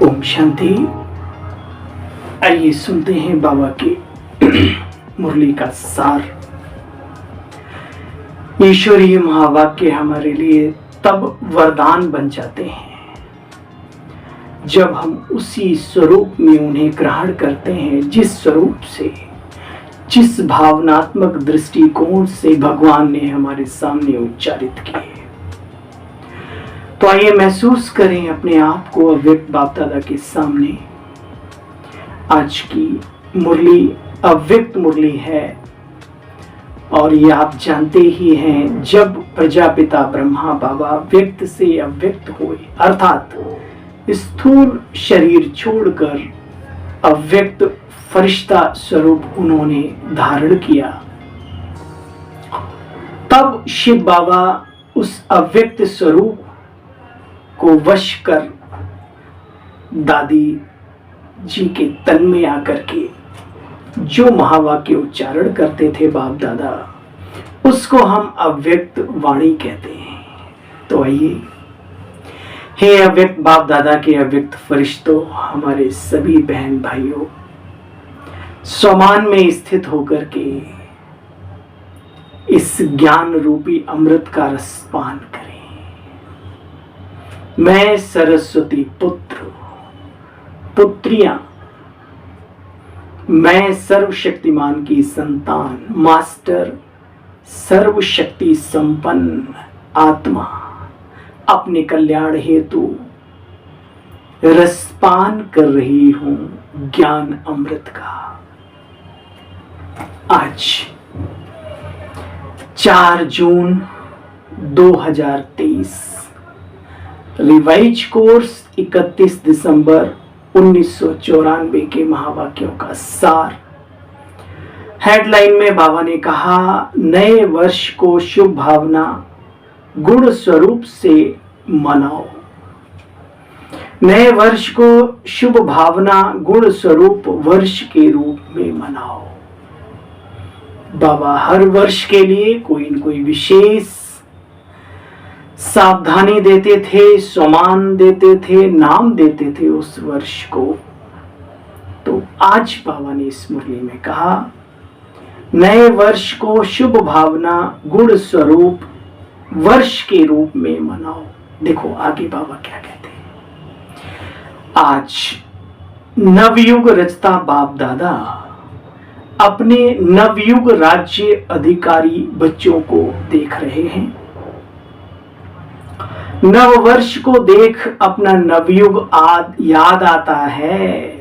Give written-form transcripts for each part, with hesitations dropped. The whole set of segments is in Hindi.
ओम शांति। आइए सुनते हैं बाबा की मुरली का सार। ईश्वरीय महावाक्य हमारे लिए तब वरदान बन जाते हैं जब हम उसी स्वरूप में उन्हें ग्रहण करते हैं जिस स्वरूप से, जिस भावनात्मक दृष्टिकोण से भगवान ने हमारे सामने उच्चारित किए। तो आइए महसूस करें अपने आप को अव्यक्त बाप दादा के सामने। आज की मुरली अव्यक्त मुरली है और ये आप जानते ही हैं, जब प्रजापिता ब्रह्मा बाबा व्यक्त से अव्यक्त हुए, अर्थात स्थूल शरीर छोड़कर अव्यक्त फरिश्ता स्वरूप उन्होंने धारण किया, तब शिव बाबा उस अव्यक्त स्वरूप को वश कर दादी जी के तन में आकर के जो महावाक्य उच्चारण करते थे बाप दादा, उसको हम अव्यक्त वाणी कहते हैं। तो आइए, हे अव्यक्त बाप दादा के अव्यक्त फरिश्तों, हमारे सभी बहन भाइयों, स्वमान में स्थित होकर के इस ज्ञान रूपी अमृत का रसपान करें। मैं सरस्वती पुत्र पुत्रियां, मैं सर्वशक्तिमान की संतान, मास्टर सर्वशक्ति संपन्न आत्मा, अपने कल्याण हेतु रसपान कर रही हूं ज्ञान अमृत का। आज 4 जून 2023, रिवाइज कोर्स 31 दिसंबर 1994 के महावाक्यों का सार। हेडलाइन में बाबा ने कहा, नए वर्ष को शुभ भावना गुण स्वरूप से मनाओ। नए वर्ष को शुभ भावना गुण स्वरूप वर्ष के रूप में मनाओ। बाबा हर वर्ष के लिए कोई न कोई विशेष सावधानी देते थे, सम्मान देते थे, नाम देते थे उस वर्ष को। तो आज बाबा ने इस मुरली में कहा, नए वर्ष को शुभ भावना गुण स्वरूप वर्ष के रूप में मनाओ। देखो आगे बाबा क्या कहते हैं। आज नवयुग रचता बाप दादा अपने नवयुग राज्य अधिकारी बच्चों को देख रहे हैं। नव वर्ष को देख अपना नवयुग याद आता है।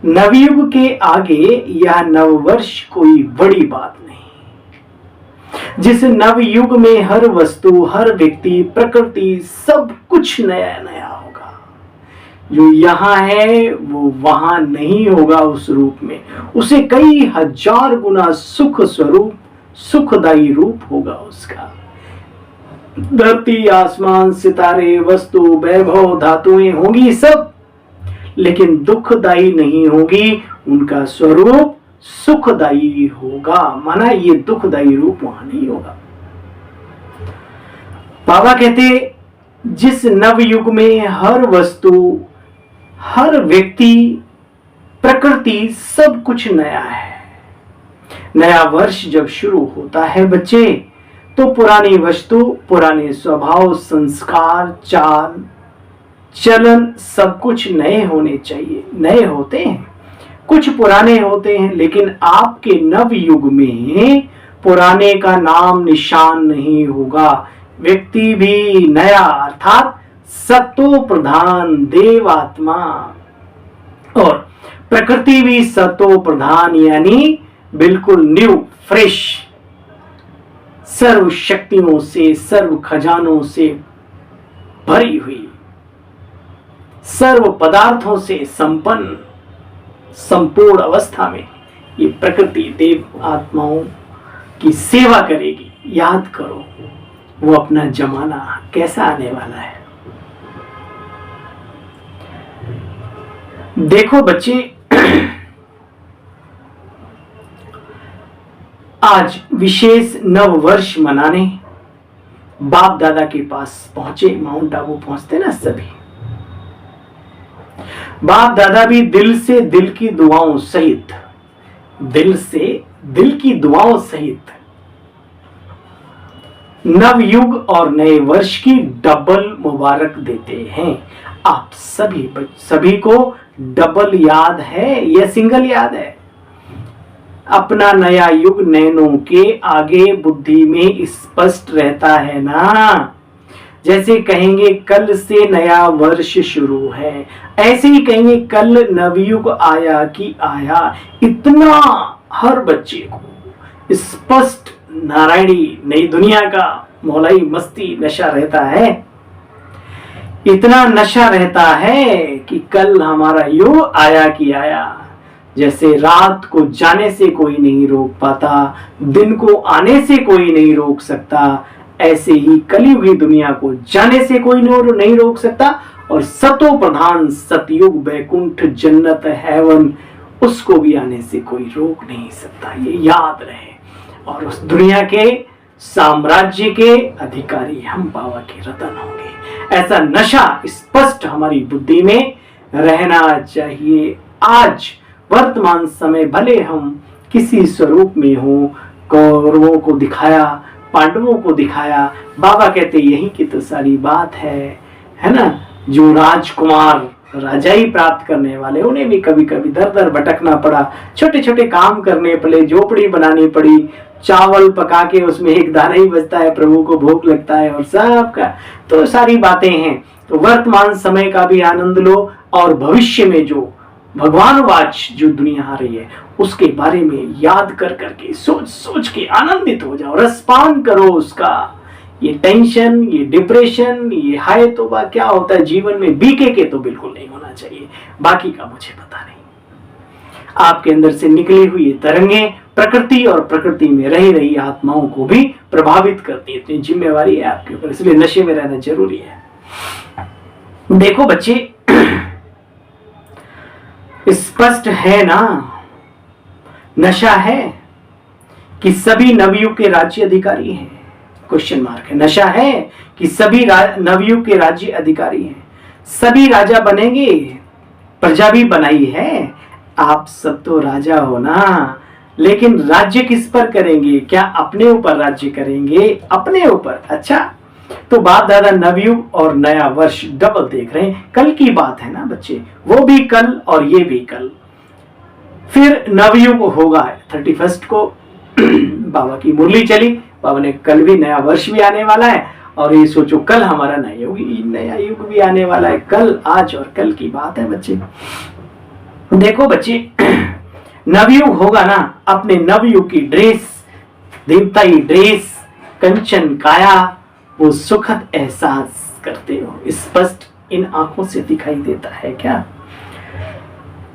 नवयुग के आगे यह नववर्ष कोई बड़ी बात नहीं। जिस नवयुग में हर वस्तु, हर व्यक्ति, प्रकृति, सब कुछ नया नया होगा। जो यहाँ है वो वहां नहीं होगा उस रूप में। उसे कई हजार गुना सुख स्वरूप, सुखदायी रूप होगा उसका। धरती, आसमान, सितारे, वस्तु, वैभव, धातुएं होंगी सब, लेकिन दुखदायी नहीं होगी। उनका स्वरूप सुखदायी होगा, माना ये दुखदायी रूप वहां नहीं होगा। बाबा कहते, जिस नवयुग में हर वस्तु, हर व्यक्ति, प्रकृति, सब कुछ नया है। नया वर्ष जब शुरू होता है बच्चे, तो पुरानी वस्तु, पुराने स्वभाव, संस्कार, चाल, चलन, सब कुछ नए होने चाहिए। नए होते हैं, कुछ पुराने होते हैं, लेकिन आपके नव युग में पुराने का नाम निशान नहीं होगा। व्यक्ति भी नया, अर्थात सत्व प्रधान देवात्मा, और प्रकृति भी सत्व प्रधान, यानी बिल्कुल न्यू, फ्रेश, सर्व शक्तियों से, सर्व खजानों से भरी हुई, सर्व पदार्थों से संपन्न, संपूर्ण अवस्था में ये प्रकृति देव आत्माओं की सेवा करेगी। याद करो वो अपना जमाना कैसा आने वाला है। देखो बच्चे, आज विशेष नव वर्ष मनाने बाप दादा के पास पहुंचे। माउंट आबू पहुंचते ना सभी, बाप दादा भी दिल से दिल की दुआओं सहित, दिल से दिल की दुआओं सहित नव युग और नए वर्ष की डबल मुबारक देते हैं। आप सभी को डबल याद है या सिंगल याद है? अपना नया युग नैनों के आगे बुद्धि में स्पष्ट रहता है ना। जैसे कहेंगे कल से नया वर्ष शुरू है, ऐसे ही कहेंगे कल नवयुग आया कि आया। इतना हर बच्चे को स्पष्ट नारायणी नई दुनिया का मौलाई मस्ती नशा रहता है, इतना नशा रहता है कि कल हमारा युग आया कि आया। जैसे रात को जाने से कोई नहीं रोक पाता, दिन को आने से कोई नहीं रोक सकता, ऐसे ही कलयुगी दुनिया को जाने से कोई नहीं रोक सकता। और सतो प्रधान सतयुग वैकुंठ जन्नत हेवन, उसको भी आने से कोई रोक नहीं सकता, ये याद रहे। और उस दुनिया के साम्राज्य के अधिकारी हम बाबा के रतन होंगे, ऐसा नशा स्पष्ट हमारी बुद्धि में रहना चाहिए। आज वर्तमान समय भले हम किसी स्वरूप में हो, कौरवों को दिखाया, पांडवों को दिखाया, बाबा कहते यही की तो सारी बात है ना। जो राजकुमार राजाई प्राप्त करने वाले, उन्हें भी कभी कभी दर दर भटकना पड़ा, छोटे छोटे काम करने पड़े, झोपड़ी बनानी पड़ी, चावल पका के उसमें एक दाना ही बचता है, प्रभु को भूख लगता है और सबका, तो सारी बातें हैं। तो वर्तमान समय का भी आनंद लो और भविष्य में जो भगवान वाच जो दुनिया आ रही है उसके बारे में याद कर करके सोच सोच के आनंदित हो जाओ, रसपान करो उसका। ये टेंशन, ये डिप्रेशन, ये हाय तौबा क्या होता है जीवन में, बीके के तो बिल्कुल नहीं होना चाहिए। बाकी का मुझे पता नहीं। आपके अंदर से निकली हुई तरंगे प्रकृति और प्रकृति में रह रही आत्माओं को भी प्रभावित करती है, इतनी जिम्मेवारी है आपके ऊपर, इसलिए नशे में रहना जरूरी है। देखो बच्चे, स्पष्ट है ना, नशा है कि सभी नवयुग के राज्य अधिकारी हैं? क्वेश्चन मार्क है। नशा है कि सभी नवयुग के राज्य अधिकारी हैं, सभी राजा बनेंगे, प्रजा भी बनाई है। आप सब तो राजा हो ना, लेकिन राज्य किस पर करेंगे? क्या अपने ऊपर राज्य करेंगे? अपने ऊपर। अच्छा, तो बाप दादा नवयुग और नया वर्ष डबल देख रहे हैं। कल की बात है ना बच्चे, वो भी कल और ये भी कल। फिर नवयुग होगा 31 को बाबा की मुरली चली, बाबा ने कल भी नया वर्ष भी आने वाला है, और ये सोचो कल हमारा नया युग भी आने वाला है। कल, आज और कल की बात है बच्चे। देखो बच्चे, नवयुग होगा ना, अपने नवयुग की ड्रेस, देवताई ड्रेस, कंचन काया, वो सुखद एहसास करते हो, स्पष्ट इन आंखों से दिखाई देता है क्या?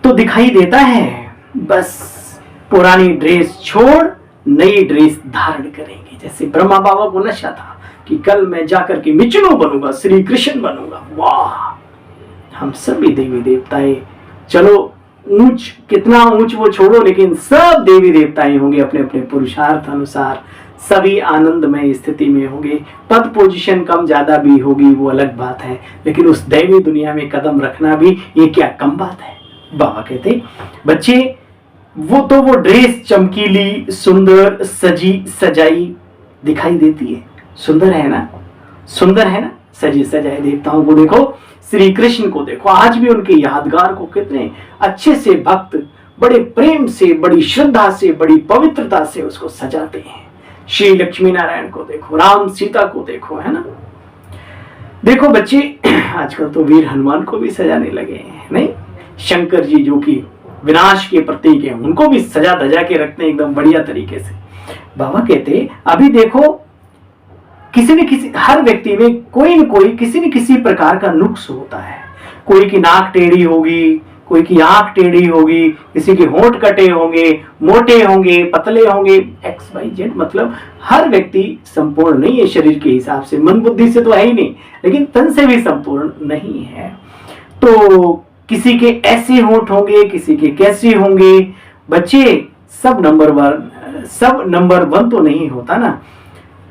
तो दिखाई देता है। बस पुरानी ड्रेस छोड़ नई ड्रेस धारण करेंगे। जैसे ब्रह्मा बाबा को नशा था कि कल मैं जाकर के विष्णु बनूंगा, श्री कृष्ण बनूंगा। वाह, हम सभी देवी देवताएं, चलो ऊंच, कितना ऊंच वो छोड़ो, लेकिन सब देवी देवताएं होंगे अपने अपने पुरुषार्थ अनुसार, सभी आनंदमय स्थिति में होंगे। पद पोजीशन कम ज्यादा भी होगी, वो अलग बात है, लेकिन उस दैवी दुनिया में कदम रखना भी ये क्या कम बात है। बाबा कहते बच्चे, वो ड्रेस चमकीली, सुंदर, सजी सजाई दिखाई देती है। सुंदर है ना, सुंदर है ना, सजी सजाए। देवताओं को देखो, श्री कृष्ण को देखो, आज भी उनके यादगार को कितने अच्छे से भक्त बड़े प्रेम से, बड़ी श्रद्धा से, बड़ी पवित्रता से उसको सजाते हैं। श्री लक्ष्मी नारायण को देखो, राम सीता को देखो, है ना। देखो बच्चे, आजकल तो वीर हनुमान को भी सजाने लगे हैं, नहीं? शंकर जी जो कि विनाश के प्रतीक हैं, उनको भी सजा धजा के रखते हैं एकदम बढ़िया तरीके से। बाबा कहते अभी देखो, किसी न किसी, हर व्यक्ति में कोई न कोई किसी न किसी प्रकार का नुक्स होता है। कोई की नाक टेढ़ी होगी, कोई की आंख टेढ़ी होगी, किसी के होंठ कटे होंगे, मोटे होंगे, पतले होंगे, XYZ। मतलब हर व्यक्ति संपूर्ण नहीं है शरीर के हिसाब से, मन बुद्धि से तो है ही नहीं, लेकिन तन से भी संपूर्ण नहीं है। तो किसी के ऐसे होंठ होंगे, किसी के कैसे होंगे। बच्चे, सब नंबर वन तो नहीं होता ना।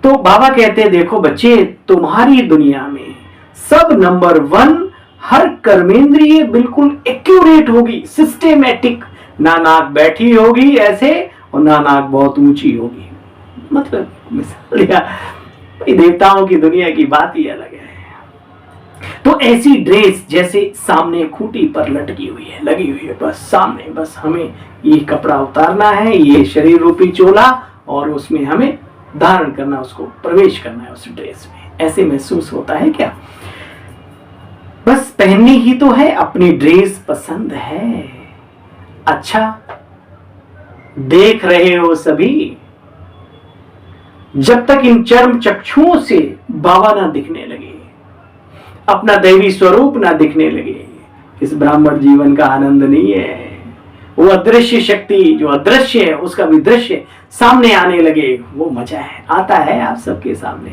तो बाबा कहते देखो बच्चे, तुम्हारी दुनिया में सब नंबर वन हर कर्मेंद्रिय बिल्कुल एक्यूरेट होगी, सिस्टेमेटिक, ना नाक बैठी होगी ऐसे और ना नाक बहुत ऊंची होगी। मतलब मिसाल दिया, देवताओं की दुनिया की बात ही अलग है। तो ऐसी ड्रेस जैसे सामने खूंटी पर लटकी हुई है, लगी हुई है, बस सामने, बस हमें ये कपड़ा उतारना है, ये शरीर रूपी चोला, और उसमें हमें धारण करना, उसको प्रवेश करना है उस ड्रेस में। ऐसे महसूस होता है क्या? बस पहननी ही तो है, अपनी ड्रेस पसंद है, अच्छा देख रहे हो सभी। जब तक इन चर्म चक्षुओं से बाबा ना दिखने लगे, अपना दैवी स्वरूप ना दिखने लगे, इस ब्राह्मण जीवन का आनंद नहीं है। वो अदृश्य शक्ति जो अदृश्य है उसका भी दृश्य सामने आने लगे, वो मजा है, आता है आप सबके सामने,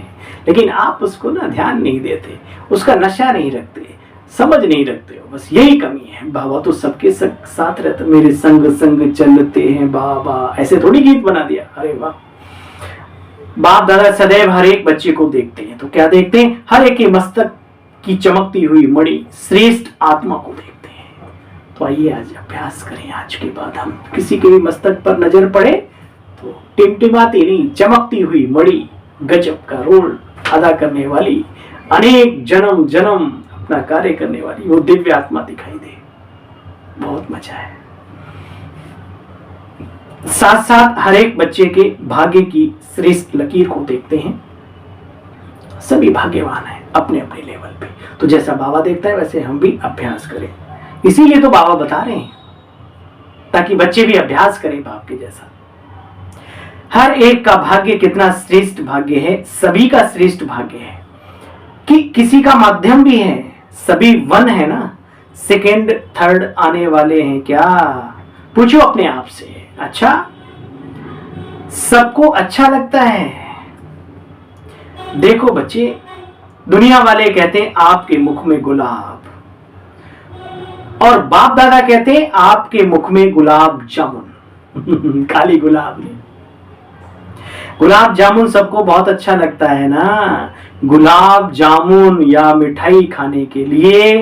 लेकिन आप उसको ना ध्यान नहीं देते, उसका नशा नहीं रखते, समझ नहीं रखते हो। बस यही कमी है। बाबा तो सबके साथ रहते, मेरे संग संग चलते हैं बाबा, ऐसे थोड़ी गीत बना दिया। अरे वाह, बाप दादा सदैव हर एक बच्चे को देखते हैं, तो क्या देखते हैं? हर एक के मस्तक की चमकती हुई मणि श्रेष्ठ आत्मा को देखते हैं। तो आइए आज अभ्यास करें। आज के बाद हम किसी के भी मस्तक पर नजर पड़े तो टिमटिमाती नहीं, चमकती हुई मणि, गजब का रोल अदा करने वाली, अनेक जन्म जन्म अपना कार्य करने वाली वो दिव्य आत्मा दिखाई दे। बहुत मजा है। साथ साथ हर एक बच्चे के भाग्य की श्रेष्ठ लकीर को देखते हैं। सभी भाग्यवान हैं अपने अपने लेवल पे। तो जैसा बाबा देखता है वैसे हम भी अभ्यास करें। इसीलिए तो बाबा बता रहे हैं, ताकि बच्चे भी अभ्यास करें बाप के जैसा। हर एक का भाग्य कितना श्रेष्ठ भाग्य है, सभी का श्रेष्ठ भाग्य है कि किसी का माध्यम भी है, सभी वन है ना, सेकंड थर्ड आने वाले हैं क्या? पूछो अपने आप से। अच्छा, सबको अच्छा लगता है? देखो बच्चे, दुनिया वाले कहते हैं आपके मुख में गुलाब, और बाप दादा कहते हैं आपके मुख में गुलाब जामुन काली गुलाब नहीं, गुलाब जामुन सबको बहुत अच्छा लगता है ना। गुलाब जामुन या मिठाई खाने के लिए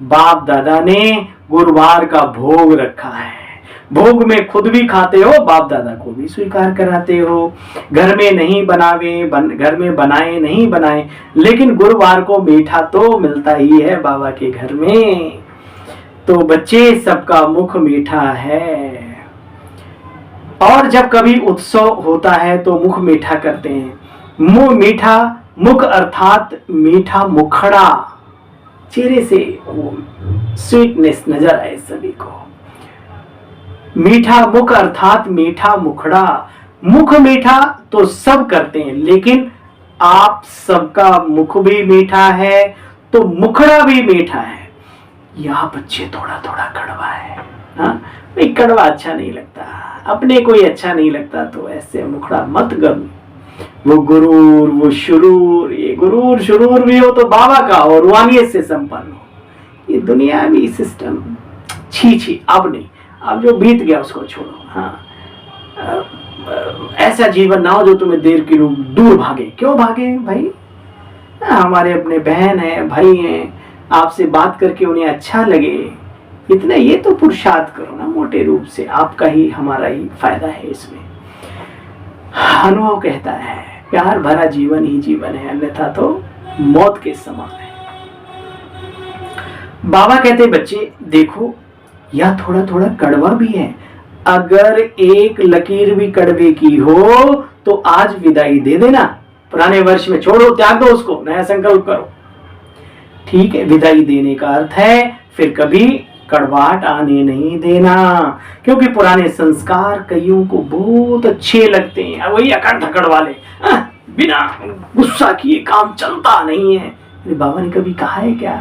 बाप दादा ने गुरुवार का भोग रखा है। भोग में खुद भी खाते हो, बाप दादा को भी स्वीकार कराते हो। घर में नहीं घर में बनाए नहीं बनाए, लेकिन गुरुवार को मीठा तो मिलता ही है बाबा के घर में। तो बच्चे, सबका मुख मीठा है, और जब कभी उत्सव होता है तो मुख मीठा करते हैं। मुंह मीठा, मुख अर्थात मीठा मुखड़ा, चेहरे से स्वीटनेस नजर आए सभी को। मीठा मुख अर्थात मीठा मुखड़ा। मुख मीठा तो सब करते हैं, लेकिन आप सबका मुख भी मीठा है तो मुखड़ा भी मीठा है। यहाँ बच्चे थोड़ा थोड़ा कड़वा है, हाँ भाई, कड़वा अच्छा नहीं लगता, अपने कोई अच्छा नहीं लगता तो ऐसे मुखड़ा मत करो। वो गुरूर, वो शुरूर, ये गुरूर शुरूर भी हो तो बाबा का हो, रूहानियत से संपन्न हो। ये दुनियावी सिस्टम छी छी, अब नहीं, अब जो बीत गया उसको छोड़ो। हाँ, ऐसा जीवन ना हो जो तुम्हें देर की दूर भागे। क्यों भागे भाई? हमारे अपने बहन है, भाई हैं, आपसे बात करके उन्हें अच्छा लगे, इतना ये तो पुरुषार्थ करो ना। मोटे रूप से आपका ही हमारा ही फायदा है इसमें। अनुभव कहता है प्यार भरा जीवन ही जीवन है, अन्यथा तो मौत के समान है। बाबा कहते बच्चे देखो, यह थोड़ा थोड़ा कड़वा भी है, अगर एक लकीर भी कड़वे की हो तो आज विदाई दे देना, पुराने वर्ष में छोड़ो, त्याग दो उसको, नया संकल्प करो। ठीक है, विदाई देने का अर्थ है फिर कभी कड़वाहट आने नहीं देना, क्योंकि पुराने संस्कार कईयों को बहुत अच्छे लगते हैं। वही अकड़ धकड़ वाले, बिना गुस्सा किए काम चलता नहीं है। बाबा ने कभी कहा है क्या?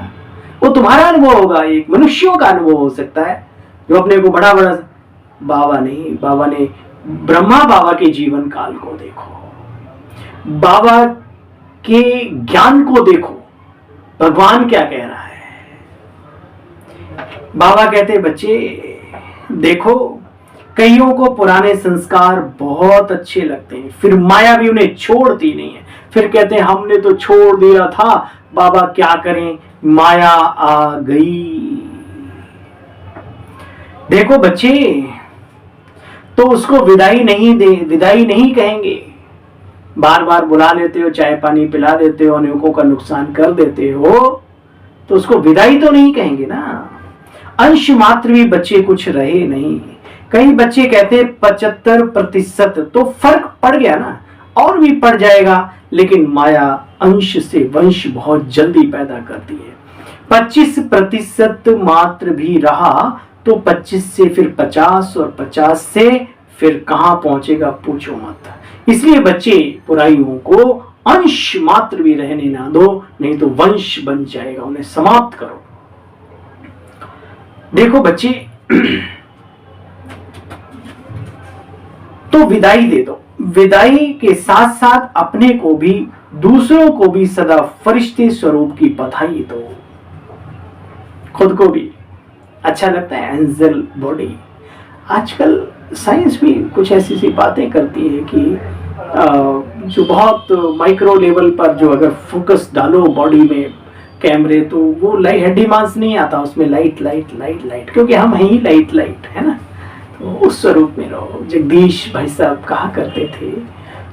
वो तुम्हारा अनुभव होगा, एक मनुष्यों का अनुभव हो सकता है जो अपने को बड़ा बड़ा। बाबा नहीं, बाबा ने ब्रह्मा बाबा के जीवन काल को देखो, बाबा के ज्ञान को देखो, भगवान क्या कह रहा है। बाबा कहते बच्चे देखो, कईयों को पुराने संस्कार बहुत अच्छे लगते हैं, फिर माया भी उन्हें छोड़ती नहीं है, फिर कहते हैं हमने तो छोड़ दिया था, बाबा क्या करें, माया आ गई। देखो बच्चे, तो उसको विदाई नहीं कहेंगे। बार बार बुला लेते हो, चाय पानी पिला देते हो, अनेकों का नुकसान कर देते हो, तो उसको विदाई तो नहीं कहेंगे ना। अंश मात्र भी बच्चे कुछ रहे नहीं। कई बच्चे कहते 75%, तो फर्क पड़ गया ना, और भी पड़ जाएगा, लेकिन माया अंश से वंश बहुत जल्दी पैदा करती है। 25% मात्र भी रहा तो 25 से फिर 50 और 50 से फिर कहां पहुंचेगा पूछो मत। इसलिए बच्चे बुराइयों को अंश मात्र भी रहने ना दो, नहीं तो वंश बन जाएगा, उन्हें समाप्त करो। देखो बच्चे, तो विदाई दे दो। विदाई के साथ साथ अपने को भी दूसरों को भी सदा फरिश्ते स्वरूप की बधाई दो। खुद को भी अच्छा लगता है एंजल बॉडी। आजकल साइंस भी कुछ ऐसी सी बातें करती है कि जो बहुत माइक्रो लेवल पर जो अगर फोकस डालो बॉडी में कैमरे, तो वो लाइट हड्डी मांस नहीं आता, उसमें लाइट लाइट लाइट लाइट, क्योंकि हम हैं ही लाइट लाइट, है ना। तो उस स्वरूप में रहो। जगदीश भाई साहब कहा करते थे,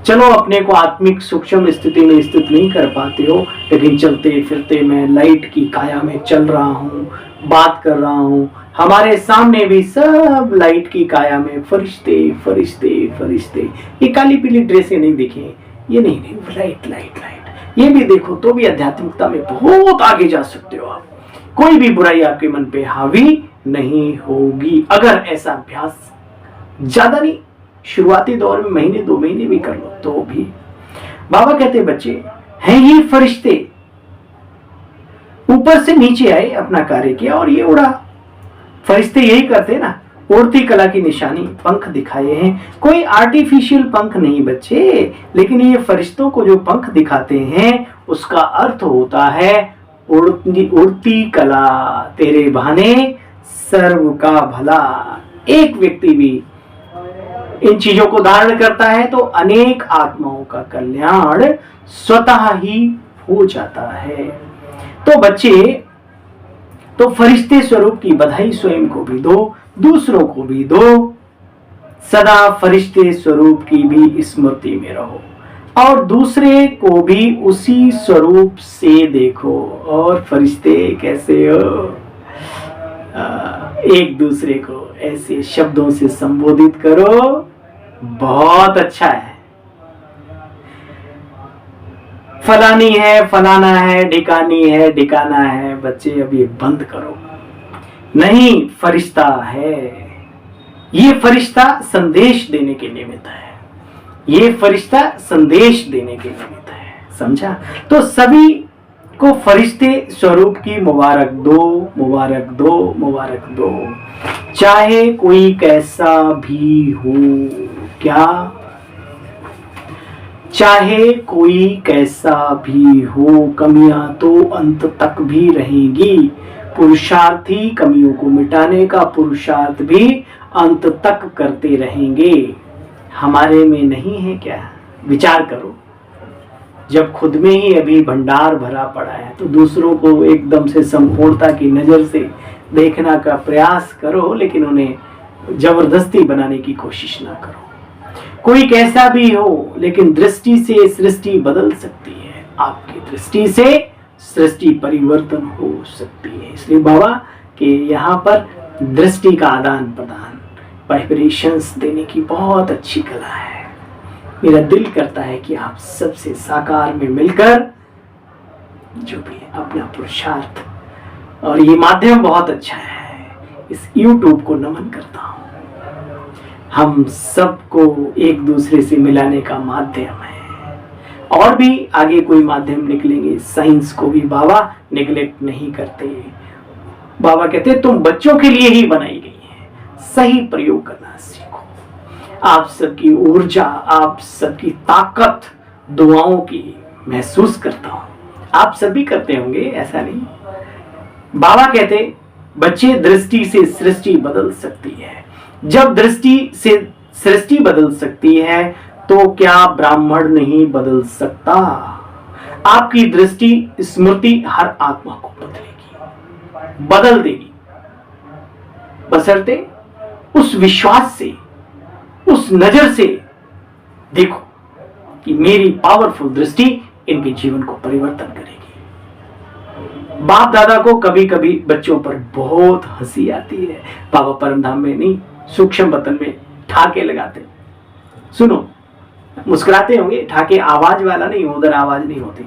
चलो अपने को आत्मिक सूक्ष्म स्थिति में स्थित नहीं कर पाते हो, लेकिन चलते फिरते मैं लाइट की काया में चल रहा हूँ, बात कर रहा हूँ। हमारे सामने भी सब लाइट की काया में फरिश्ते फरिश्ते फरिश्ते। ये काली पीली ड्रेसें नहीं दिखे, ये नहीं, लाइट लाइट लाइट, ये भी देखो तो भी आध्यात्मिकता में बहुत आगे जा सकते हो आप। कोई भी बुराई आपके मन पे हावी नहीं होगी अगर ऐसा अभ्यास ज्यादा नहीं, शुरुआती दौर में महीने 2 महीने भी कर लो तो भी। बाबा कहते बच्चे हैं ये फरिश्ते, ऊपर से नीचे आए, अपना कार्य किया और ये उड़ा। फरिश्ते यही करते ना, उड़ती कला की निशानी, पंख दिखाए हैं। कोई आर्टिफिशियल पंख नहीं बच्चे, लेकिन ये फरिश्तों को जो पंख दिखाते हैं उसका अर्थ होता है उड़ती कला, तेरे बहाने सर्व का भला। एक व्यक्ति भी इन चीजों को धारण करता है तो अनेक आत्माओं का कल्याण स्वतः ही हो जाता है। तो बच्चे, तो फरिश्ते स्वरूप की बधाई स्वयं को भी दो, दूसरों को भी दो। सदा फरिश्ते स्वरूप की भी स्मृति में रहो और दूसरे को भी उसी स्वरूप से देखो। और फरिश्ते कैसे हो, एक दूसरे को ऐसे शब्दों से संबोधित करो, बहुत अच्छा है। फलानी है, फलाना है, ढिकानी है, ढिकाना है, बच्चे अब ये बंद करो। नहीं, फरिश्ता है। ये फरिश्ता संदेश देने के निमित्त है, ये फरिश्ता संदेश देने के निमित्त है, समझा। तो सभी को फरिश्ते स्वरूप की मुबारक दो, मुबारक दो, मुबारक दो, चाहे कोई कैसा भी हो। क्या? चाहे कोई कैसा भी हो, कमियां तो अंत तक भी रहेंगी। पुरुषार्थी कमियों को मिटाने का पुरुषार्थ भी अंत तक करते रहेंगे। हमारे में नहीं है क्या? विचार करो। जब खुद में ही अभी भंडार भरा पड़ा है तो दूसरों को एकदम से संपूर्णता की नजर से देखने का प्रयास करो, लेकिन उन्हें जबरदस्ती बनाने की कोशिश ना करो। कोई कैसा भी हो, लेकिन दृष्टि से सृष्टि बदल सकती है। आपकी दृष्टि से सृष्टि परिवर्तन हो सकती है। इसलिए बाबा के यहाँ पर दृष्टि का आदान प्रदान, वाइब्रेशंस देने की बहुत अच्छी कला है। मेरा दिल करता है कि आप सबसे साकार में मिलकर जो भी अपना पुरुषार्थ, और ये माध्यम बहुत अच्छा है, इस YouTube को नमन करता हूँ। हम सबको एक दूसरे से मिलाने का माध्यम है। और भी आगे कोई माध्यम निकलेंगे, साइंस को भी बाबा निगलेक्ट नहीं करते। बाबा कहते तुम बच्चों के लिए ही बनाई गई है, सही प्रयोग करना सीखो। आप सबकी ऊर्जा, आप सबकी ताकत दुआओं की महसूस करता हूं। आप सभी करते होंगे, ऐसा नहीं। बाबा कहते बच्चे दृष्टि से सृष्टि बदल सकती है। जब दृष्टि से सृष्टि बदल सकती है तो क्या ब्राह्मण नहीं बदल सकता? आपकी दृष्टि स्मृति हर आत्मा को बदलेगी, बदल देगी, बशर्ते उस विश्वास से, उस नजर से देखो कि मेरी पावरफुल दृष्टि इनके जीवन को परिवर्तन करेगी। बाप दादा को कभी कभी बच्चों पर बहुत हंसी आती है। बाबा परमधाम में नहीं, सूक्ष्म वतन में ठाके लगाते। सुनो, मुस्कुराते होंगे, ठाके आवाज वाला नहीं, उधर आवाज नहीं होती।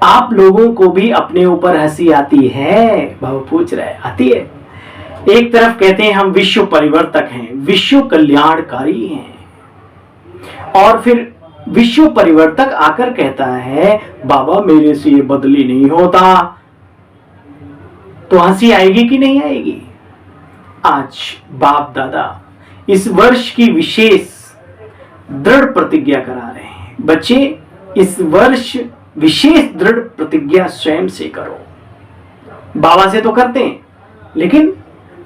आप लोगों को भी अपने ऊपर हंसी आती है? बाबा पूछ रहे, आती है? एक तरफ कहते हैं हम विश्व परिवर्तक हैं, विश्व कल्याणकारी हैं, और फिर विश्व परिवर्तक आकर कहता है बाबा मेरे से ये बदली नहीं होता, तो हंसी आएगी कि नहीं आएगी? आज बाप दादा इस वर्ष की विशेष दृढ़ प्रतिज्ञा करा रहे हैं। बच्चे, इस वर्ष विशेष दृढ़ प्रतिज्ञा स्वयं से करो। बाबा से तो करते हैं, लेकिन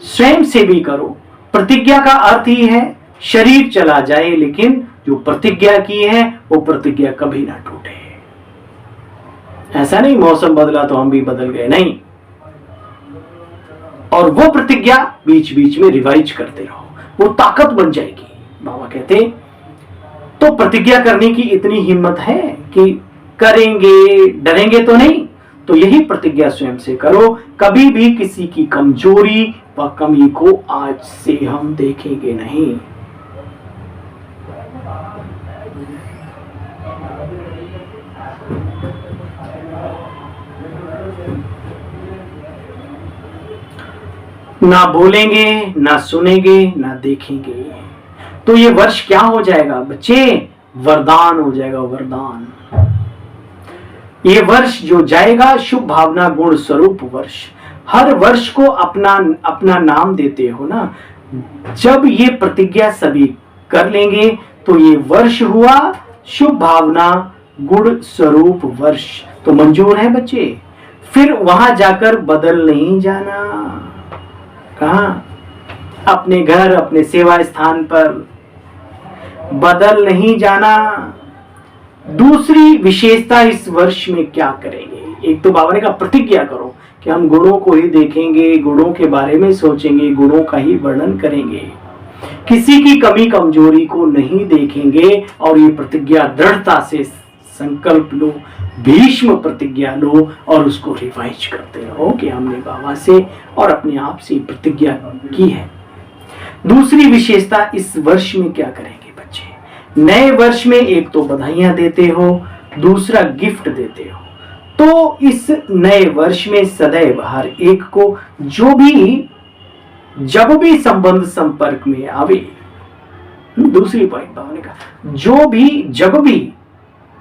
स्वयं से भी करो। प्रतिज्ञा का अर्थ ही है शरीर चला जाए, लेकिन जो प्रतिज्ञा की है वो प्रतिज्ञा कभी ना टूटे। ऐसा नहीं मौसम बदला तो हम भी बदल गए, नहीं। और वो प्रतिज्ञा बीच बीच में रिवाइज करते रहो, वो ताकत बन जाएगी। बाबा कहते तो प्रतिज्ञा करने की इतनी हिम्मत है कि करेंगे, डरेंगे तो नहीं। तो यही प्रतिज्ञा स्वयं से करो, कभी भी किसी की कमजोरी व कमी को आज से हम देखेंगे नहीं। ना बोलेंगे, ना सुनेंगे, ना देखेंगे। तो ये वर्ष क्या हो जाएगा बच्चे? वरदान हो जाएगा, वरदान। ये वर्ष जो जाएगा शुभ भावना गुण स्वरूप वर्ष। हर वर्ष को अपना अपना नाम देते हो ना। जब ये प्रतिज्ञा सभी कर लेंगे तो ये वर्ष हुआ शुभ भावना गुण स्वरूप वर्ष। तो मंजूर है बच्चे? फिर वहां जाकर बदल नहीं जाना। कहां? अपने घर, अपने सेवा स्थान पर बदल नहीं जाना। दूसरी विशेषता इस वर्ष में क्या करेंगे? एक तो बाबा ने कहा प्रतिज्ञा करो कि हम गुणों को ही देखेंगे, गुणों के बारे में सोचेंगे, गुणों का ही वर्णन करेंगे, किसी की कमी कमजोरी को नहीं देखेंगे। और ये प्रतिज्ञा दृढ़ता से संकल्प लो, भीष्म प्रतिज्ञा लो और उसको रिवाइज करते रहो कि हमने बाबा से और अपने आप से प्रतिज्ञा की है। दूसरी विशेषता इस वर्ष में क्या करेंगे बच्चे? नए वर्ष में एक तो बधाइयां देते हो, दूसरा गिफ्ट देते हो। तो इस नए वर्ष में सदैव हर एक को जो भी जब भी संबंध संपर्क में आवे, दूसरी पॉइंट बाबा ने कहा, जो भी जब भी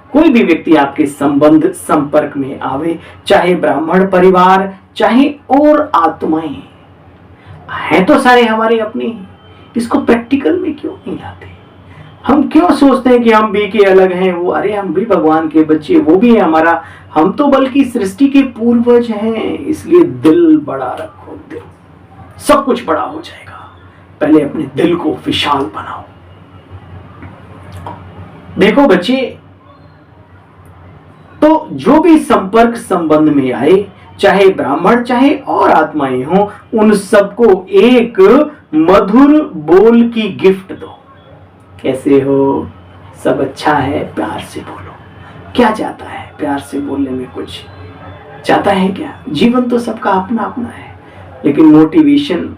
कोई भी व्यक्ति आपके संबंध संपर्क में आवे, चाहे ब्राह्मण परिवार चाहे और आत्माएं हैं तो सारे हमारे अपने, इसको प्रैक्टिकल में क्यों नहीं लाते? हम क्यों सोचते हैं कि हम भी के अलग हैं, वो अरे हम भी भगवान के बच्चे, वो भी है हमारा, हम तो बल्कि सृष्टि के पूर्वज हैं। इसलिए दिल बड़ा रखो, दिल सब कुछ बड़ा हो जाएगा। पहले अपने दिल को विशाल बनाओ। देखो बच्चे, तो जो भी संपर्क संबंध में आए, चाहे ब्राह्मण चाहे और आत्माएं हो, उन सबको एक मधुर बोल की गिफ्ट दो। कैसे हो? सब अच्छा है, प्यार से बोलो। क्या जाता है प्यार से बोलने में? कुछ जाता है क्या? जीवन तो सबका अपना अपना है, लेकिन मोटिवेशन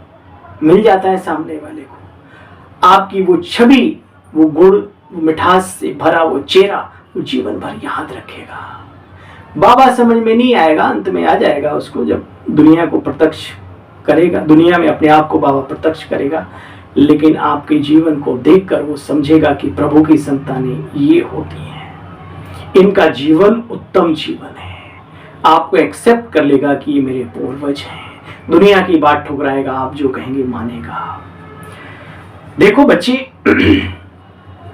मिल जाता है सामने वाले को। आपकी वो छवि, वो गुण, मिठास से भरा वो चेहरा, वो जीवन भर याद रखेगा। बाबा समझ में नहीं आएगा, अंत में आ जाएगा उसको जब दुनिया को प्रत्यक्ष करेगा, दुनिया में अपने आप को बाबा प्रत्यक्ष करेगा। लेकिन आपके जीवन को देखकर वो समझेगा कि प्रभु की संतानें ये होती हैं, इनका जीवन उत्तम जीवन है। आपको एक्सेप्ट कर लेगा कि ये मेरे पूर्वज हैं। दुनिया की बात ठुकराएगा, आप जो कहेंगे मानेगा। देखो बच्चे,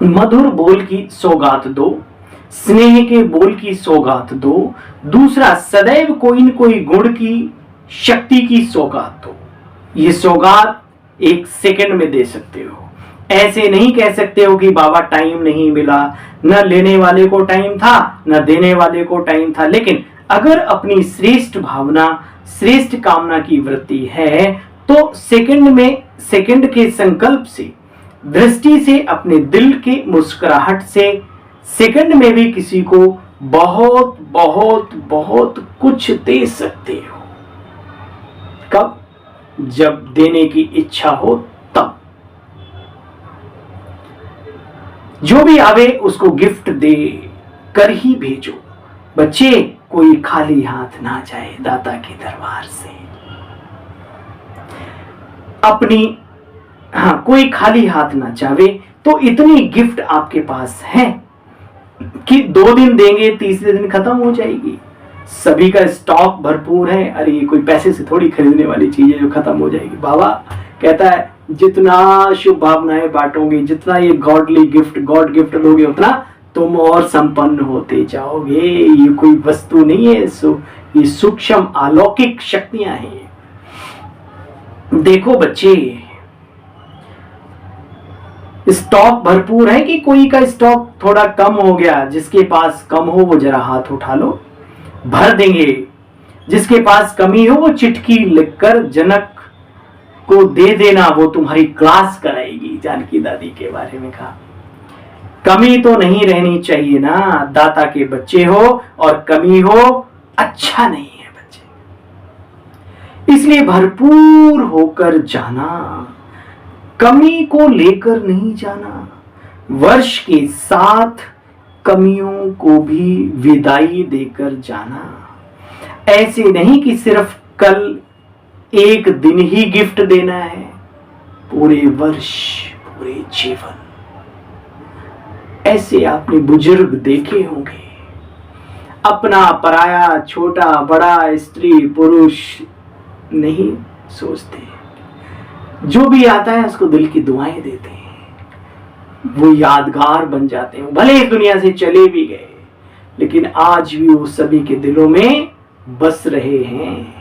मधुर बोल की सौगात दो, स्नेह के बोल की सौगात दो। दूसरा, सदैव कोई न कोई गुण की, शक्ति की सौगात दो। ये सौगात 1 सेकंड में दे सकते हो। ऐसे नहीं कह सकते हो कि बाबा टाइम नहीं मिला, न लेने वाले को टाइम था न देने वाले को टाइम था। लेकिन अगर अपनी श्रेष्ठ भावना, श्रेष्ठ कामना की वृत्ति है तो सेकंड के संकल्प से, दृष्टि से, अपने दिल के मुस्कुराहट से सेकंड में भी किसी को बहुत बहुत बहुत कुछ दे सकते हो। कब? जब देने की इच्छा हो तब। जो भी आवे उसको गिफ्ट दे कर ही भेजो बच्चे, कोई खाली हाथ ना जाए दाता के दरबार से। कोई खाली हाथ ना जावे तो इतनी गिफ्ट आपके पास है कि 2 दिन देंगे, तीसरे दिन खत्म हो जाएगी। सभी का स्टॉक भरपूर है। अरे ये कोई पैसे से थोड़ी खरीदने वाली चीज है जो खत्म हो जाएगी। बाबा कहता है जितना शुभ भावनाएं बांटोगे, जितना ये गॉड गिफ्ट दोगे, उतना तुम और संपन्न होते जाओगे। ये कोई वस्तु नहीं है, ये सूक्ष्म अलौकिक शक्तियां हैं। देखो बच्चे, स्टॉक भरपूर है कि कोई का स्टॉक थोड़ा कम हो गया? जिसके पास कम हो वो जरा हाथ उठा लो, भर देंगे। जिसके पास कमी हो वो चिट्ठी लिखकर जनक को दे देना, वो तुम्हारी क्लास कराएगी। जानकी दादी के बारे में कहा, कमी तो नहीं रहनी चाहिए ना। दाता के बच्चे हो और कमी हो, अच्छा नहीं है बच्चे। इसलिए भरपूर होकर जाना, कमी को लेकर नहीं जाना। वर्ष के साथ कमियों को भी विदाई देकर जाना। ऐसे नहीं कि सिर्फ कल एक दिन ही गिफ्ट देना है, पूरे वर्ष, पूरे जीवन। ऐसे आपने बुजुर्ग देखे होंगे, अपना पराया, छोटा बड़ा, स्त्री पुरुष नहीं सोचते। जो भी आता है उसको दिल की दुआएं देते हैं, वो यादगार बन जाते हैं। भले इस दुनिया से चले भी गए लेकिन आज भी वो सभी के दिलों में बस रहे हैं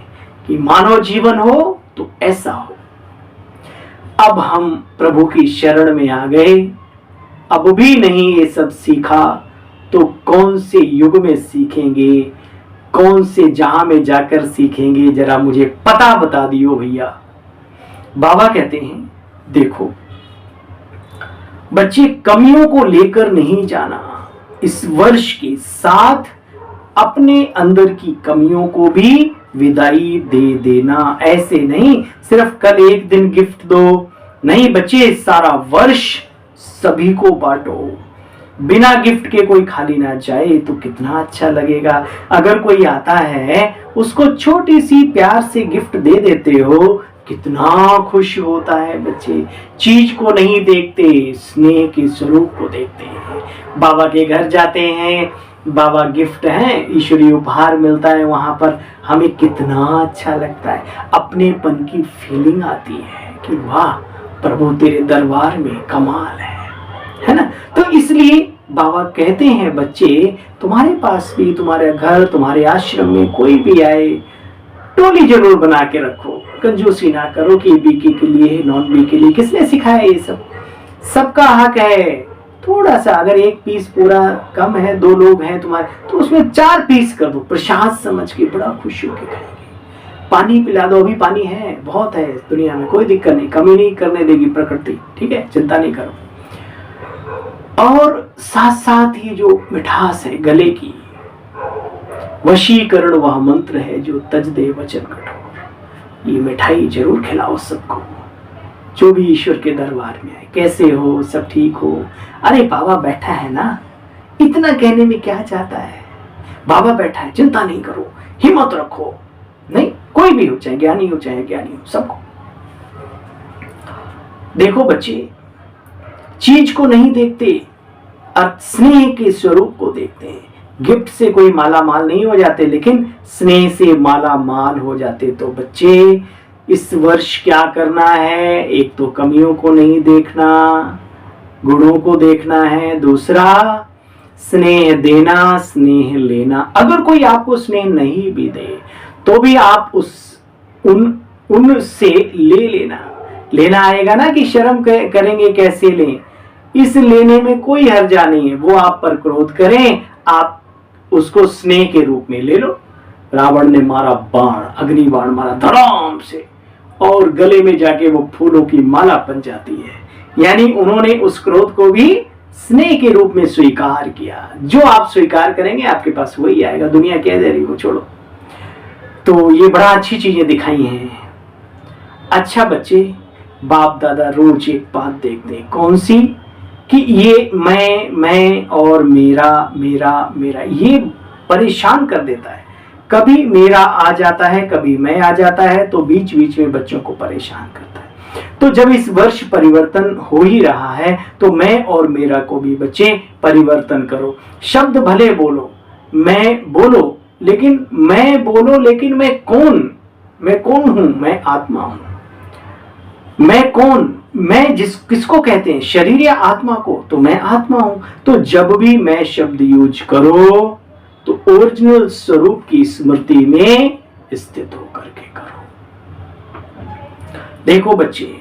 कि मानव जीवन हो तो ऐसा हो। अब हम प्रभु की शरण में आ गए, अब भी नहीं ये सब सीखा तो कौन से युग में सीखेंगे, कौन से जहां में जाकर सीखेंगे, जरा मुझे पता बता दियो भैया। बाबा कहते हैं देखो बच्चे, कमियों को लेकर नहीं जाना। इस वर्ष के साथ अपने अंदर की कमियों को भी विदाई दे देना। ऐसे नहीं सिर्फ कल एक दिन गिफ्ट दो, नहीं बच्चे, सारा वर्ष सभी को बांटो। बिना गिफ्ट के कोई खाली ना जाए तो कितना अच्छा लगेगा। अगर कोई आता है उसको छोटी सी प्यार से गिफ्ट दे देते हो, कितना खुश होता है बच्चे। चीज को नहीं देखते, स्नेह के स्वरूप को देखते हैं। बाबा के घर जाते हैं, बाबा गिफ्ट है, ईश्वरीय उपहार मिलता है, वहां पर हमें कितना अच्छा लगता है। अपनेपन की फीलिंग आती है कि वाह प्रभु तेरे दरबार में कमाल है ना। तो इसलिए बाबा कहते हैं बच्चे, तुम्हारे पास भी, तुम्हारे घर, तुम्हारे आश्रम में कोई भी आए, टोली जरूर बना के रखो। कंजूसी ना करो कि बीके के लिए, नॉन बी के लिए। किसने सिखाया ये सब? सबका हक है। थोड़ा सा अगर एक पीस पूरा कम है, 2 लोग हैं तुम्हारे, तो उसमें 4 पीस कर दो, प्रसाद समझ के बड़ा खुशी होकर खाएंगे। पानी पिला दो, अभी पानी है, बहुत है इस दुनिया में, कोई दिक्कत नहीं, कमी नहीं करने देगी प्रकृति, ठीक है, चिंता नहीं करो। और साथ साथ ही जो मिठास है गले की, वशीकरण वह मंत्र है जो तज दे वचन कठोर। ये मिठाई जरूर खिलाओ सबको, जो भी ईश्वर के दरबार में आए। कैसे हो, सब ठीक हो? अरे बाबा बैठा है ना, इतना कहने में क्या जाता है। बाबा बैठा है, चिंता नहीं करो, हिम्मत रखो। नहीं, कोई भी हो, चाहे ज्ञानी हो चाहे ज्ञानी हो, सबको। देखो बच्चे, चीज को नहीं देखते, स्नेह के स्वरूप को देखते हैं। गिफ्ट से कोई माला माल नहीं हो जाते, लेकिन स्नेह से माला माल हो जाते। तो बच्चे, इस वर्ष क्या करना है? एक तो कमियों को नहीं देखना, गुणों को देखना है। दूसरा, स्नेह देना, स्नेह लेना। अगर कोई आपको स्नेह नहीं भी दे तो भी आप उनसे ले लेना। लेना आएगा ना कि शर्म करेंगे कैसे लें, इस लेने में कोई हर्जा नहीं है। वो आप पर क्रोध करें, आप उसको स्नेह के रूप में ले लो। रावण ने मारा बाण, अग्नि बाण मारा धड़ाम से, और गले में जाके वो फूलों की माला बन जाती है। यानी उन्होंने उस क्रोध को भी स्नेह के रूप में स्वीकार किया। जो आप स्वीकार करेंगे आपके पास वही आएगा। दुनिया कह दे रही वो छोड़ो। तो ये बड़ा अच्छी चीजें दिखाई हैं। अच्छा बच्चे, बाप दादा रोज एक बात देखते हैं, कौन सी? कि ये मैं और मेरा मेरा मेरा, ये परेशान कर देता है। कभी मेरा आ जाता है, कभी मैं आ जाता है, तो बीच बीच में बच्चों को परेशान करता है। तो जब इस वर्ष परिवर्तन हो ही रहा है तो मैं और मेरा को भी बच्चे परिवर्तन करो। शब्द भले बोलो, मैं बोलो, लेकिन मैं बोलो, लेकिन मैं कौन हूं? मैं आत्मा हूं। मैं कौन? मैं किसको कहते हैं, शरीर या आत्मा को? तो मैं आत्मा हूं। तो जब भी मैं शब्द यूज करो तो ओरिजिनल स्वरूप की स्मृति में स्थित होकर के करो। देखो बच्चे,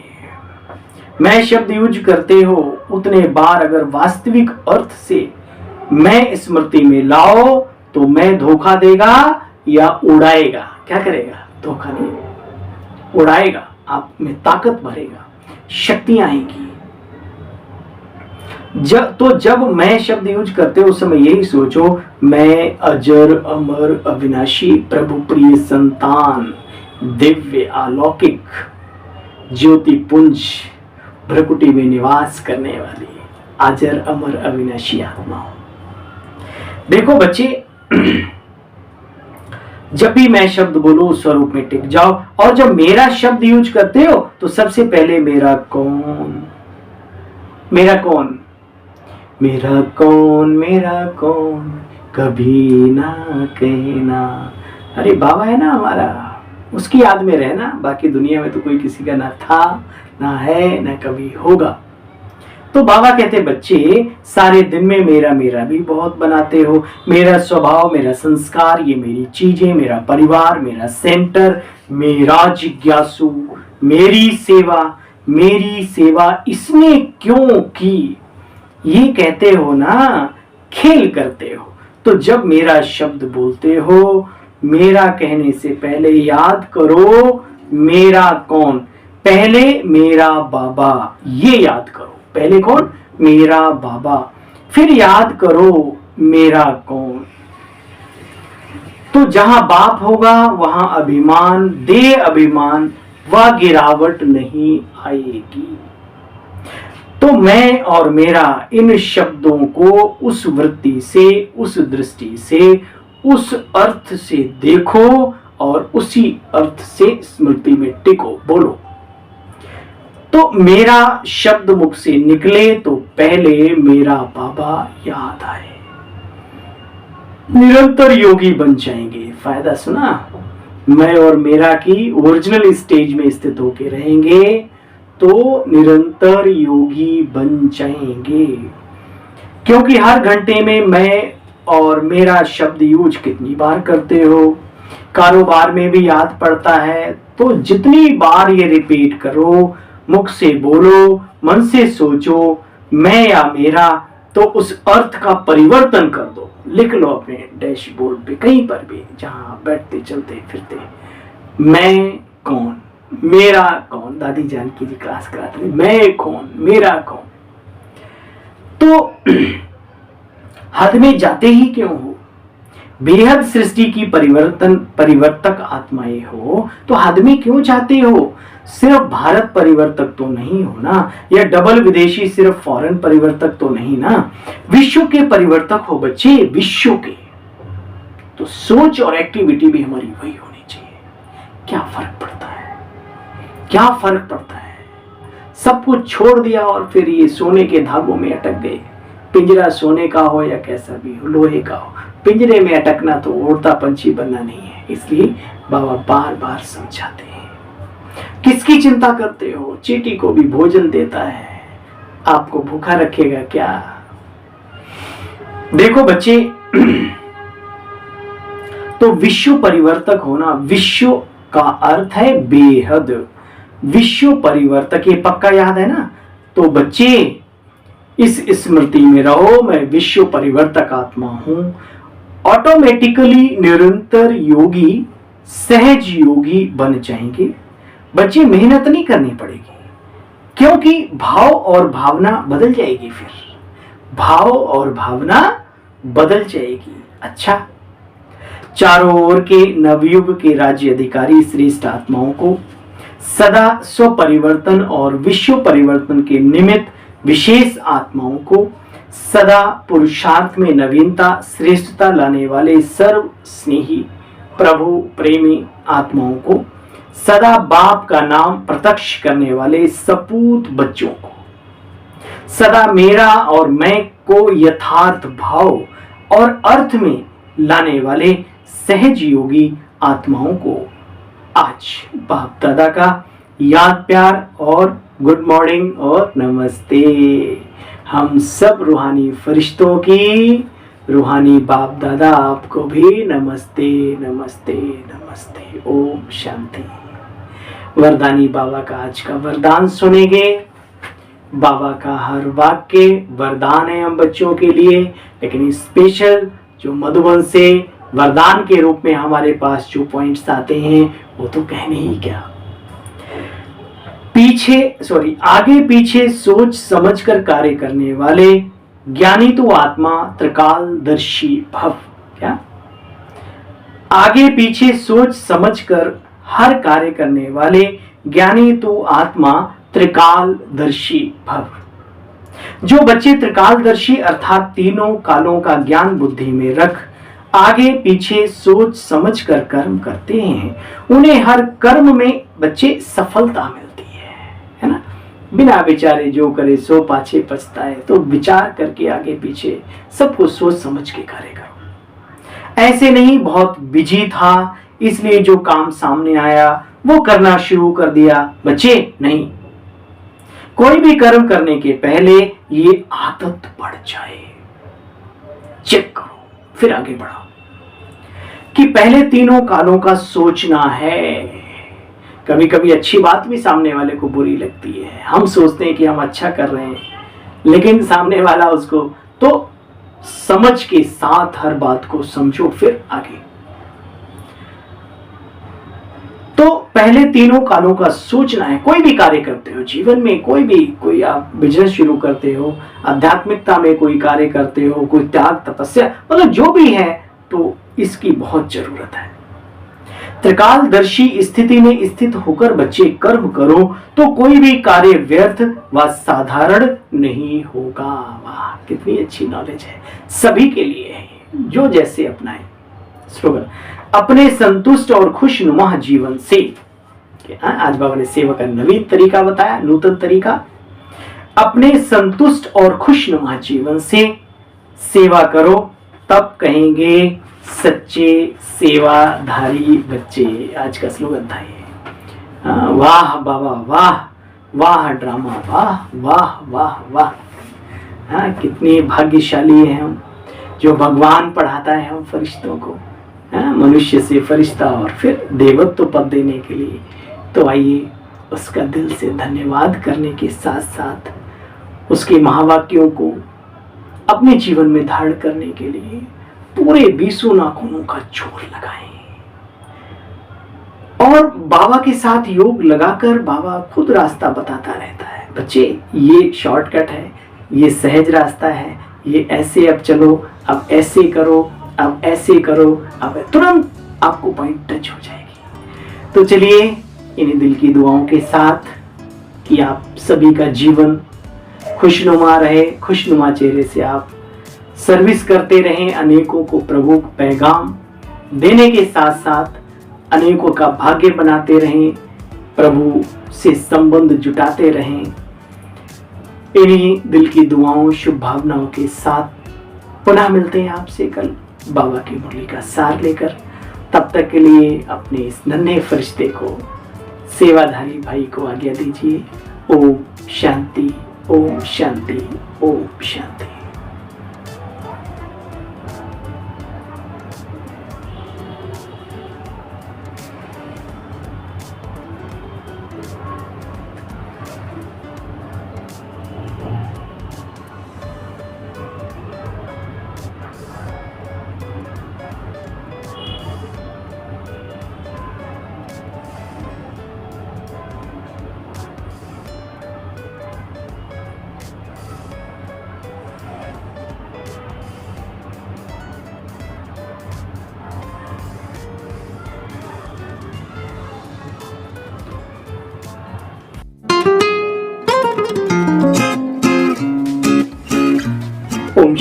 मैं शब्द यूज करते हो उतने बार अगर वास्तविक अर्थ से मैं स्मृति में लाओ तो मैं धोखा देगा या उड़ाएगा? क्या करेगा? धोखा नहीं, उड़ाएगा। आप में ताकत भरेगा, शक्ति आएगी। जब मैं शब्द यूज करते हो उस समय यही सोचो, मैं अजर अमर अविनाशी प्रभु प्रिय संतान, दिव्य अलौकिक ज्योति पुंज भ्रकुटी में निवास करने वाली अजर अमर अविनाशी आत्मा हूं। देखो बच्चे, जब भी मैं शब्द बोलूं उस स्वरूप में टिक जाओ। और जब मेरा शब्द यूज करते हो तो सबसे पहले मेरा कौन, मेरा कौन, मेरा कौन, मेरा कौन, कभी ना कहना। अरे बाबा है ना हमारा, उसकी याद में रहना। बाकी दुनिया में तो कोई किसी का ना था, ना है, ना कभी होगा। तो बाबा कहते बच्चे, सारे दिन में मेरा मेरा भी बहुत बनाते हो। मेरा स्वभाव, मेरा संस्कार, ये मेरी चीजें, मेरा परिवार, मेरा सेंटर, मेरा जिज्ञासु, मेरी सेवा इसने क्यों की? ये कहते हो ना, खेल करते हो। तो जब मेरा शब्द बोलते हो, मेरा कहने से पहले याद करो मेरा कौन। पहले मेरा बाबा, ये याद करो। पहले कौन? मेरा बाबा। फिर याद करो मेरा कौन। तो जहां बाप होगा वहां अभिमान, देह अभिमान, वह गिरावट नहीं आएगी। तो मैं और मेरा, इन शब्दों को उस वृत्ति से, उस दृष्टि से, उस अर्थ से देखो और उसी अर्थ से स्मृति में टिको। बोलो। तो मेरा शब्द मुख से निकले तो पहले मेरा बाबा याद आए। निरंतर योगी बन जाएंगे। फायदा सुना? मैं और मेरा की ओरिजिनल स्टेज में स्थित होके रहेंगे तो निरंतर योगी बन जाएंगे। क्योंकि हर घंटे में मैं और मेरा शब्द यूज कितनी बार करते हो? कारोबार में भी याद पड़ता है। तो जितनी बार ये रिपीट करो, मुख से बोलो, मन से सोचो, मैं या मेरा, तो उस अर्थ का परिवर्तन कर दो। लिख लो अपने डैशबोर्ड पे, कहीं पर भी जहां बैठते चलते फिरते, मैं कौन, मेरा कौन। दादी जानकी जी क्लास कराते हैं, मैं कौन, मेरा कौन। तो हद में जाते ही क्यों हो? बेहद सृष्टि की परिवर्तक आत्माएं हो तो हद में क्यों जाते हो? सिर्फ भारत परिवर्तक तो नहीं हो ना, या डबल विदेशी सिर्फ फॉरेन परिवर्तक तो नहीं ना, विश्व के परिवर्तक हो बच्चे, विश्व के। तो सोच और एक्टिविटी भी हमारी वही होनी चाहिए। क्या फर्क पड़ता है? क्या फर्क पड़ता है? सब कुछ छोड़ दिया और फिर ये सोने के धागों में अटक गए। पिंजरा सोने का हो या कैसा भी हो, लोहे का हो, पिंजरे में अटकना तो उड़ता पंछी बनना नहीं है। इसलिए बाबा बार बार समझाते हैं। किसकी चिंता करते हो? चींटी को भी भोजन देता है, आपको भूखा रखेगा क्या? देखो बच्चे, तो विश्व परिवर्तक होना, विश्व का अर्थ है बेहद। विश्व परिवर्तक, ये पक्का याद है ना? तो बच्चे इस स्मृति में रहो, मैं विश्व परिवर्तक आत्मा हूं। ऑटोमेटिकली निरंतर योगी, सहज योगी बन जाएंगे। बच्चे मेहनत नहीं करनी पड़ेगी, क्योंकि भाव और भावना बदल जाएगी। फिर भाव और भावना बदल जाएगी। अच्छा, चारों ओर के नवयुग के राज्य अधिकारी श्रेष्ठ आत्माओं को सदा स्व परिवर्तन और विश्व परिवर्तन के निमित्त विशेष आत्माओं को सदा पुरुषार्थ में नवीनता श्रेष्ठता लाने वाले सर्व स्नेही प्रभु प्रेमी आत्माओं को सदा बाप का नाम प्रत्यक्ष करने वाले सपूत बच्चों को सदा मेरा और मैं को यथार्थ भाव और अर्थ में लाने वाले सहज योगी आत्माओं को आज बाप दादा का याद प्यार और गुड मॉर्निंग और नमस्ते। हम सब रूहानी फरिश्तों की, रूहानी बाप दादा आपको भी नमस्ते नमस्ते नमस्ते। ओम शांति। वरदानी बाबा का आज का वरदान सुनेंगे। बाबा का हर वाक्य वरदान है हम बच्चों के लिए, लेकिन स्पेशल जो मधुबन से वरदान के रूप में हमारे पास जो पॉइंट्स आते हैं वो तो कहने ही क्या। आगे पीछे सोच समझकर कार्य करने वाले ज्ञानी तो आत्मा त्रिकालदर्शी भव। क्या? आगे पीछे सोच समझकर हर कार्य करने वाले ज्ञानी तो आत्मा त्रिकालदर्शी भव। जो बच्चे त्रिकालदर्शी अर्थात तीनों कालों का ज्ञान बुद्धि में रख आगे पीछे सोच समझकर कर्म करते हैं, उन्हें हर कर्म में बच्चे सफलता मिलती है ना? बिना विचारे जो करे सो पाछे पछताए। तो विचार करके आगे पीछे सब कुछ सोच समझ के कार्य करो। ऐसे नहीं बहुत बिजी था इसलिए जो काम सामने आया वो करना शुरू कर दिया। बच्चे नहीं, कोई भी कर्म करने के पहले ये आदत पड़ जाए, चेक करो फिर आगे बढ़ो कि पहले तीनों कालों का सोचना है। कभी कभी अच्छी बात भी सामने वाले को बुरी लगती है। हम सोचते हैं कि हम अच्छा कर रहे हैं, लेकिन सामने वाला उसको, तो समझ के साथ हर बात को समझो फिर आगे। तो पहले तीनों कालों का सोचना है। कोई भी कार्य करते हो जीवन में, कोई आप बिजनेस शुरू करते हो, आध्यात्मिकता में कोई कार्य करते हो, कोई त्याग तपस्या, मतलब जो भी है, तो इसकी बहुत जरूरत है। त्रिकालदर्शी स्थिति में स्थित होकर बच्चे कर्म करो तो कोई भी कार्य व्यर्थ व साधारण नहीं होगा। वाह, कितनी अच्छी नॉलेज है, सभी के लिए है, जो जैसे अपनाए। स्लोगन, अपने संतुष्ट और खुशनुमा जीवन से। आज बाबा ने सेवा का नवीन तरीका बताया, नूतन तरीका। अपने संतुष्ट और खुशनुमा जीवन से सेवा करो, तब कहेंगे सच्चे सेवाधारी बच्चे। आज का स्लोगन था ये। वाह बाबा वाह, वाह ड्रामा वाह वाह वाह वाह। हाँ, कितने भाग्यशाली हैं हम जो भगवान पढ़ाता है हम फरिश्तों को, मनुष्य से फरिश्ता और फिर देवत्व पद देने के लिए। तो आइए उसका दिल से धन्यवाद करने के साथ साथ उसके महावाक्यों को अपने जीवन में धारण करने के लिए पूरे 20 नाखूनों का जोर लगाएं और बाबा के साथ योग लगाकर बाबा खुद रास्ता बताता रहता है। बच्चे, ये शॉर्टकट है, ये सहज रास्ता है, ये ऐसे अब चलो, अब ऐसे करो, अब ऐसे करो, अब तुरंत आपको पॉइंट टच हो जाएगी। तो चलिए इन्हीं दिल की दुआओं के साथ कि आप सभी का जीवन खुशनुमा रहे, खुशनुमा चेहरे से आप सर्विस करते रहें, अनेकों को प्रभु का पैगाम देने के साथ साथ अनेकों का भाग्य बनाते रहें, प्रभु से संबंध जुटाते रहें। इन्हीं दिल की दुआओं शुभ भावनाओं के साथ पुनः मिलते हैं आपसे कल बाबा की मुरली का सार लेकर। तब तक के लिए अपने इस नन्हे फरिश्ते को, सेवाधारी भाई को आज्ञा दीजिए। ओम शांति, ओम शांति, ओम शांति।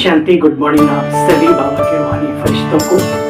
शांति, गुड मॉर्निंग आप सभी बाबा के रूहानी फरिश्तों को।